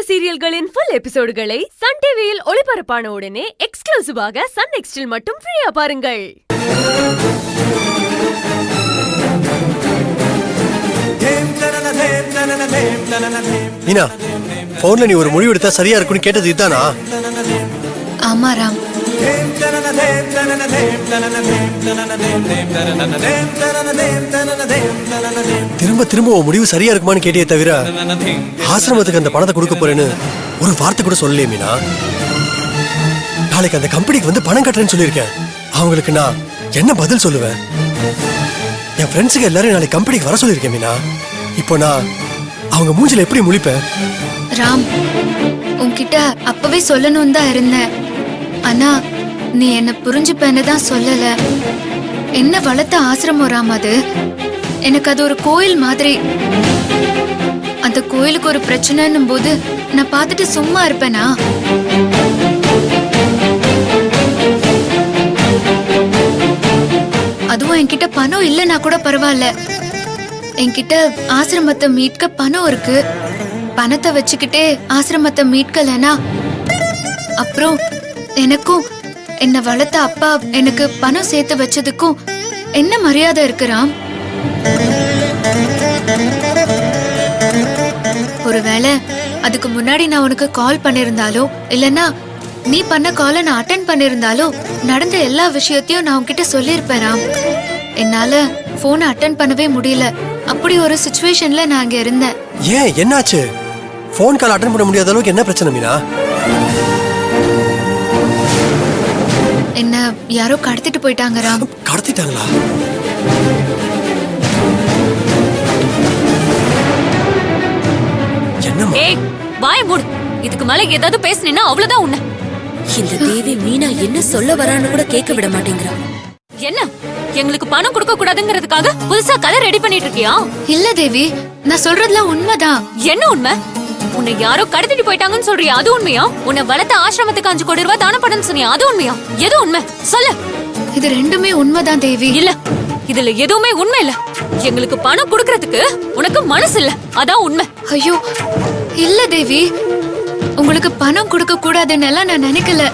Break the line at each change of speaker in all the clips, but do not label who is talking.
சீரியல்களின் full எபிசோடுகளை Sun டிவியில் ஒளிபரப்பான உடனே எக்ஸ்க்ளூசிவாக சன் நெக்ஸ்டில் மட்டும் ஃப்ரீயா பாருங்கள்.
மீனா, போன்ல நீ ஒரு முடிவு எடுத்தா சரியா இருக்குன்னு கேட்டது இதுதானா?
ஆமா ராம்.
திரும்ப திரும்ப உன் முடிவு சரியா இருக்குமான்னு கேட்டே தவிர ஆசிரமத்துக்கு அந்த பணத்தை கொடுக்க போறேன்னு ஒரு வார்த்தை கூட சொல்லலையே மீனா. நாளைக்கு அந்த கம்பெனிக்கு வந்து பணம் கட்டுறேன்னு சொல்லியிருக்கேன். அவங்களுக்கு நான் என்ன பதில் சொல்லுவேன்? என் ஃப்ரெண்ட்ஸுக்கு எல்லாரும் நாளைக்கு கம்பெனிக்கு வர சொல்லியிருக்கேன் மீனா. இப்போ நான் அவங்க மூஞ்சில எப்படி முழிப்பேன்?
ராம், உன்கிட்ட அப்பவே சொல்லணும் தான் இருந்தேன். ஆனா நீ என்ன புரிஞ்சுப்பேன்னு தான் சொல்லல. என்ன வளர்த்த ஆசிரமம் ராம் அது. எனக்கு அது ஒரு கோயில் மாதிரி. அந்த கோயிலுக்கு ஒரு பிரச்சனைன்னும் போது நான் பார்த்துட்டு சும்மா இருப்பேனா? அதுவும் என்கிட்ட பணம் இல்லைன்னா கூட பரவாயில்ல. என்கிட்ட ஆசிரமத்தை மீட்க பணம் இருக்கு. பணத்தை வச்சுக்கிட்டே ஆசிரமத்தை மீட்கலனா அப்புறம் எனக்கும் என்ன வளர்த்த அப்பா எனக்கு பணம் சேர்த்து வச்சதுக்கும் என்ன மரியாதை இருக்கிறான்? ஒருவேளை அதுக்கு முன்னாடி நான் உனக்கு கால் பண்ணிருந்தாலோ இல்லனா நீ பண்ண காலை நான் அட்டென்ட் பண்ணிருந்தாலோ நடந்த எல்லா விஷயத்தையும் நான் உன்கிட்ட சொல்லியிருப்பேன். என்னால போனை அட்டென்ட் பண்ணவே முடியல. அப்படி ஒரு சிச்சுவேஷன்ல நான் அங்க இருந்தேன்.
ஏன், என்னாச்சு? போன் கால் அட்டென்ட் பண்ண முடியாத அளவுக்கு என்ன பிரச்சனை மீனா?
என்ன யாரோ கடத்திட்டு போயிட்டாங்க ராம்.
கடத்திட்டாங்களா? என்னம்மா?
ஏய், வாய் மூடு. இதுக்கு மேல ஏதாவது பேசுனீனா அவ்வளவுதான் உன்னை.
இந்த தேவி மீனா என்ன சொல்ல வரான்னு கூட கேட்க விட மாட்டேங்கிறா.
என்ன, எங்களுக்கு பணம் கொடுக்க கூடாதுங்கிறதுக்காக புதுசா கதை ரெடி பண்ணிட்டு இருக்கியா?
இல்ல தேவி, நான் சொல்றதுலாம் உண்மைதான்.
என்ன உண்மை? உன்னை யாரோ கடத்திட்டு போயிட்டாங்கன்னு சொல்றியா? அது உண்மையா? உன்னை வளர்த்த ஆசிரமத்துக்கு 5 கோடி ரூபாய் தானம் பண்ணு சொன்னியா? அது உண்மையா? எது உண்மை சொல்லு.
இது ரெண்டுமே உண்மைதான் தேவி.
இல்ல, இதுல எதுவுமே உண்மை இல்ல. எங்களுக்கு பணம் கொடுக்கறதுக்கு உனக்கு மனசு இல்ல, அதான் உண்மை.
ஐயோ இல்ல தேவி, உங்களுக்கு பணம் கொடுக்க கூடாதுன்னு எல்லாம் நான் நினைக்கல.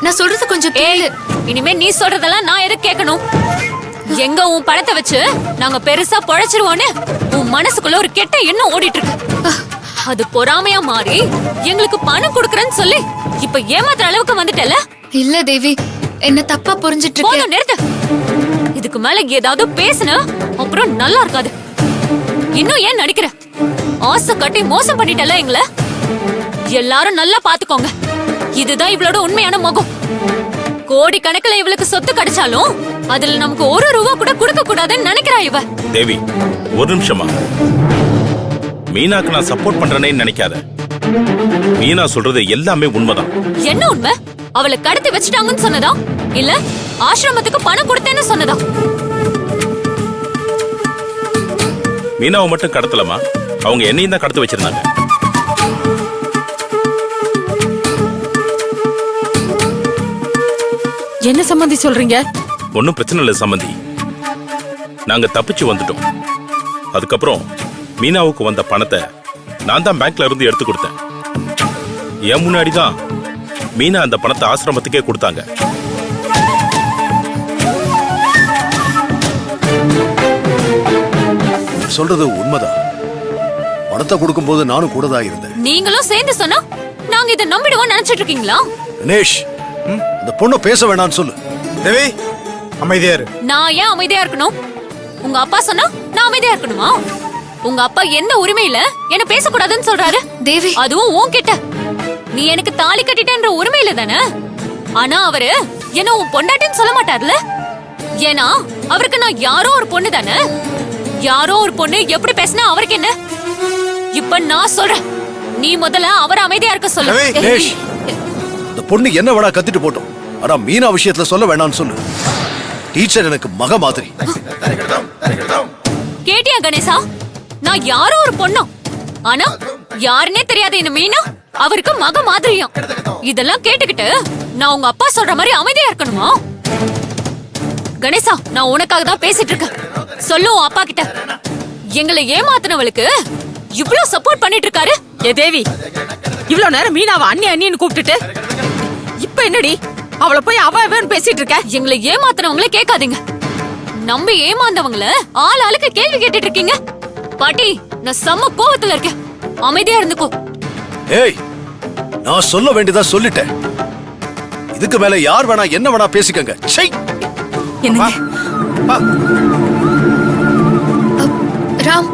நான் சொல்றது கொஞ்சம் கேளு.
இனிமே நீ சொல்றதெல்லாம் நான் எதுக்கு கேட்கணும்? எங்க உன் பணத்தை வச்சு நாங்க பெருசா பொழைச்சிருவோன்னு உன் மனசுக்குள்ள ஒரு கெட்ட எண்ணம் ஓடிட்டு இருக்கு. அது பொறாமையா மாறி எங்களுக்கு பணம் கொடுக்கறேன்னு சொல்லி இப்ப ஏமாத்துற அளவுக்கு வந்துட்டல.
இல்ல தேவி, என்ன தப்பா புரிஞ்சிட்டு
போதும், நிறுத்து. இதுக்கு மேல ஏதாவது பேசுன அப்புறம் நல்லா இருக்காது. இன்னும் ஏன் நடிக்கிற? ஆசை கட்டி மோசம் பண்ணிட்டல எங்களை. எல்லாரும் நல்லா பாத்துக்கோங்க. இதுதான் இவளோட உண்மையான முகம். கோடி கணக்குல இவளுக்கு சொத்து கிடைச்சாலும் அதுல நமக்கு 1 ரூபா கூட கொடுக்க கூடாதுன்னு நினைக்கிறா இவ.
தேவி, ஒரு நிமிஷமா. மீனாக்கு நான் சப்போர்ட் பண்றேனே நினைக்காத. மீனா சொல்றது எல்லாமே உண்மைதான்.
என்ன உண்மை? அவளை கடத்தி வச்சுட்டாங்கன்னு சொன்னதா இல்ல ஆசிரமத்துக்கு பணம் கொடுத்தேன்னு சொன்னதா?
மீனாவை மட்டும் கடத்தலமா, அவங்க என்னையும் தான் கடத்தி வச்சிருந்தாங்க.
என்ன சம்பந்தி சொல்றீங்க?
ஒன்னும் பிரச்சனை இல்லை சம்பந்தி. நாங்க தப்பிச்சு வந்துட்டோம். அதுக்கப்புறம் மீனாவுக்கு வந்த பணத்தை நான் தான் பேங்க்ல இருந்து எடுத்து கொடுத்தேன். என் முன்னாடிதான் மீனா அந்த பணத்தை ஆசிரமத்துக்கே கொடுத்தாங்க.
சொல்றது உண்மைதான். பணத்தை கொடுக்கும் போது நானும் கூட தான் இருந்தேன்.
நீங்களும் சேர்ந்து சொன்னா நாங்க இதை நம்பிடுவோம் நினைச்சிட்டு இருக்கீங்களா?
கணேஷ், அந்த பொண்ணு பேச வேணாம்னு சொல்லு.
தேவி, அமைதியா இரு.
நான் ஏன் அமைதியா இருக்கணும்? உங்க அப்பா சொன்னா நான் அமைதியா இருக்கணுமா? உங்க அப்பா எந்த உரிமையில என்ன பேசக்கூடாதுன்னு சொல்றாரு?
தேவி,
அதுவும் உன்கிட்ட. நீ எனக்கு தாலி கட்டிட்டேன்ற உரிமையில தானே. ஆனா அவரு என்ன உன் பொண்டாட்டின்னு சொல்ல மாட்டார்ல. ஏன்னா அவருக்கு நான் யாரோ ஒரு பொண்ணு தானே. யாரோ ஒரு பொண்ணு எப்படி பேசினா அவருக்கு என்ன? இப்ப நான் சொல்றேன், நீ முதல்ல அவர் அமைதியா இருக்க சொல்லு.
கணேஷ், அந்த பொண்ணு என்ன வேணா கத்திட்டு போட்டோம். ஆனா மீனா விஷயத்துல சொல்ல வேணாம்னு சொல்லு. டீச்சர் எனக்கு மக மாதிரி.
கேட்டியா கணேசா? நான் யாரோ ஒரு பொண்ணு, ஆனா யாருன்னே தெரியாத இந்த மீனா அவருக்கு மக மாதிரியும். இதெல்லாம் கேட்டுக்கிட்டு நான் உங்க அப்பா சொல்ற மாதிரி அமைதியா இருக்கணுமா? கணேசா, நான் உனக்காக தான் பேசிட்டு இருக்கேன். சொல்லு உன் அப்பா கிட்ட. எங்களை ஏமாத்தினவளுக்கு இவ்ளோ சப்போர்ட் பண்ணிட்டு இருக்காரு.
ஏ தேவி,
இவ்வளவு நேரம் மீனாவை அண்ணி அண்ணின்னு கூப்பிட்டுட்டு இப்ப என்னடி அவளை போய் அவன் பேசிட்டு இருக்க?
எங்களை ஏமாத்துறவங்களே கேட்காதீங்க. நம்பி ஏமாந்தவங்கள ஆள் ஆளுக்கு கேள்வி கேட்டுட்டு இருக்கீங்க. பாட்டி, நான் செம்ம கோவத்துல இருக்கேன். அமைதியா இருந்துக்கோ.
ஏய், நான் சொல்ல வேண்டியதா சொல்லிட்டேன். இதுக்கு மேல யார் வேணா என்ன வேணா பேசிக்கங்க. ச்சை.
என்னங்க?
வா.
ராம்